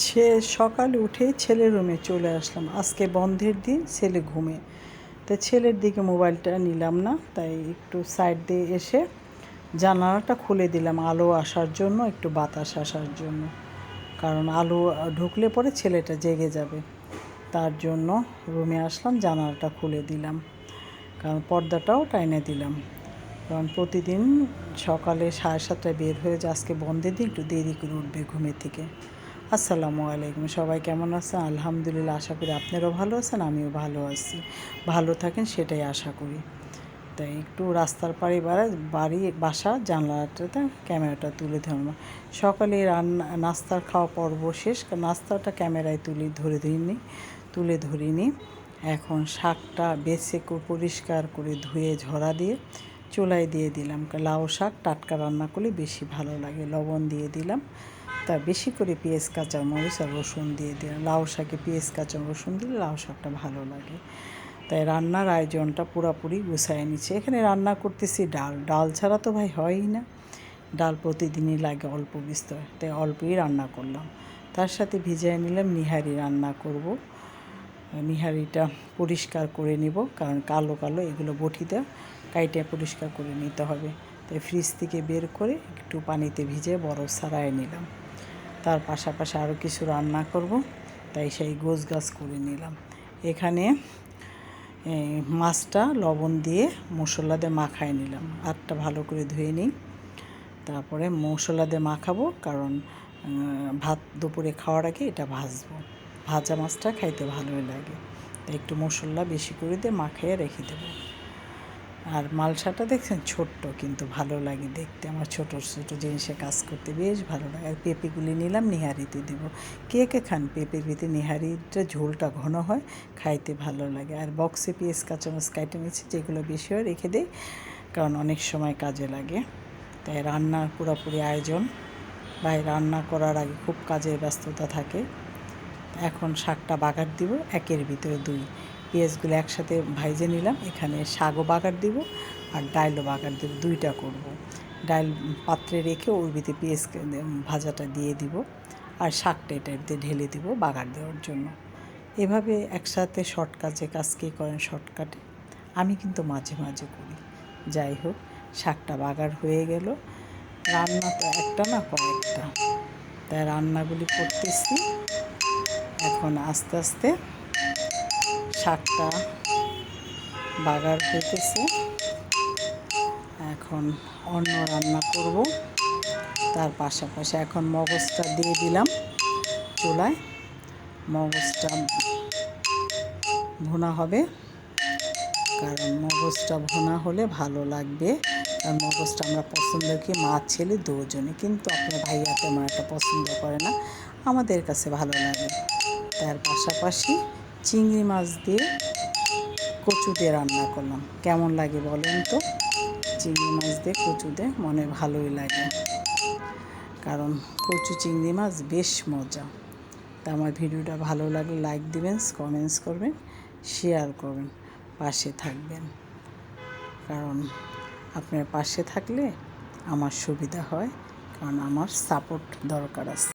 সে সকালে উঠে ছেলের রুমে চলে আসলাম। আজকে বন্ধের দিন, ছেলে ঘুমে। তাই ছেলের দিকে মোবাইলটা নিলাম না, তাই একটু সাইড দিয়ে এসে জানালাটা খুলে দিলাম আলো আসার জন্য, একটু বাতাস আসার জন্য। কারণ আলো ঢুকলে পরে ছেলেটা জেগে যাবে, তার জন্য রুমে আসলাম, জানালাটা খুলে দিলাম। কারণ পর্দাটাও টাইনে দিলাম, কারণ প্রতিদিন সকালে 7:30টায় বের হয়ে যায়। আজকে বন্ধের দিন, একটু দেরি করে উঠবে ঘুমের থেকে। আসসালামু আলাইকুম, সবাই কেমন আছেন? আলহামদুলিল্লাহ, আশা করি আপনারাও ভালো আছেন, আমিও ভালো আছি। ভালো থাকেন সেটাই আশা করি। তাই একটু রাস্তার পাড়ে বাসা জানলাটাতে ক্যামেরাটা তুলে ধরলাম। সকালে নাস্তার খাওয়া পর্ব শেষ, নাস্তাটা ক্যামেরায় তুলে ধরিনি। এখন শাকটা বেছে পরিষ্কার করে ধুয়ে ঝরা দিয়ে চুলায় দিয়ে দিলাম। লাউ শাক টাটকা রান্না করলে বেশি ভালো লাগে। লবণ দিয়ে দিলাম, তা বেশি করে পেঁয়াজ কাঁচামরিচ আর রসুন দিয়ে দিলাম। লাউ শাকে পেঁয়াজ কাঁচা রসুন দিলে লাউ শাকটা ভালো লাগে। তাই রান্নার আয়োজনটা পুরোপুরি গুছায় নিচ্ছে। এখানে রান্না করতেছি ডাল ছাড়া তো ভাই হয়ই না। ডাল প্রতিদিনই লাগে অল্প বিস্তর, তাই অল্পই রান্না করলাম। তার সাথে ভিজিয়ে নিলাম নিহারি রান্না করব। নিহারিটা পরিষ্কার করে নিব, কারণ কালো কালো এগুলো বটিতে কাইটে পরিষ্কার করে নিতে হবে। তাই ফ্রিজ থেকে বের করে একটু পানিতে ভিজে বরফ ছাড়াই নিলাম। তার পাশাপাশি আরও কিছু রান্না করব, তাই সেই গোছগাছ করে নিলাম। এখানে মাছটা লবণ দিয়ে মশলা দিয়ে মাখায় নিলাম। আটটা ভালো করে ধুয়ে নিই, তারপরে মশলা দিয়ে মাখাবো, কারণ ভাত দুপুরে খাওয়ার আগে এটা ভাজবো। ভাজা মাছটা খাইতে ভালোই লাগে, তাই একটু মশলা বেশি করে দিয়ে মাখিয়ে রেখে দেবো। আর মালসাটা দেখছেন ছোট্ট, কিন্তু ভালো লাগে দেখতে। আমার ছোটো ছোটো জিনিসে কাজ করতে বেশ ভালো লাগে। আর পেঁপেগুলি নিলাম, নিহারিতে দেবো। কে কে খান পেঁপের ভিতরে নিহারিটা, ঝোলটা ঘন হয়, খাইতে ভালো লাগে। আর বক্সে পেঁয়াজ কাঁচামরিচ কাইটে নিচ্ছি, যেগুলো বেশি হয় রেখে দেয়, কারণ অনেক সময় কাজে লাগে। তাই রান্নার পুরোপুরি আয়োজন। ভাই রান্না করার আগে খুব কাজের ব্যস্ততা থাকে। এখন শাকটা বাগার দিব, একের ভিতরে দুই। পেঁয়াজগুলো একসাথে ভাইজে নিলাম। এখানে শাকও বাগার দিব আর ডালও বাগার দিব, দুইটা করব। ডাল পাত্রে রেখে ওর ভিতরে পেঁয়াজ ভাজাটা দিয়ে দিব, আর শাকটা এটাতে ঢেলে দিব বাগার দেওয়ার জন্য। এভাবে একসাথে শর্টকাটে কাজ কে করেন শর্টকাটে, আমি কিন্তু মাঝে মাঝে করি। যাই হোক, শাকটা বাগার হয়ে গেল। রান্না তো একটা না, কয়েকটা, তাই রান্নাগুলি করতেছি। এখন আস্তে আস্তে শাকটা বাগার হইতেছে। এখন অন্য রান্না করব। তার পাশাপাশি এখন মগজটা দিয়ে দিলাম চুলায়। মগজটা ভুনা হবে, কারণ মগজটা ভুনা হলে ভালো লাগবে। আর মগজটা আমরা পছন্দ করি, মা ছেলে দুজনে, কিন্তু আপনার ভাইয়া তেমন একটা পছন্দ করে না, আমাদের কাছে ভালো লাগে। তার পাশাপাশি চিংড়ি মাছ দিয়ে কচু দিয়ে রান্না করলাম। কেমন লাগে বলেন তো? চিংড়ি মাছ দিয়ে কচু দিয়ে মনে ভালোই লাগে, কারণ কচু চিংড়ি মাছ বেশ মজা। তা আমার ভিডিওটা ভালো লাগলে লাইক দিবেন, কমেন্টস করবেন, শেয়ার করবেন, পাশে থাকবেন। কারণ আপনার পাশে থাকলে আমার সুবিধা হয়, কারণ আমার সাপোর্ট দরকার আছে।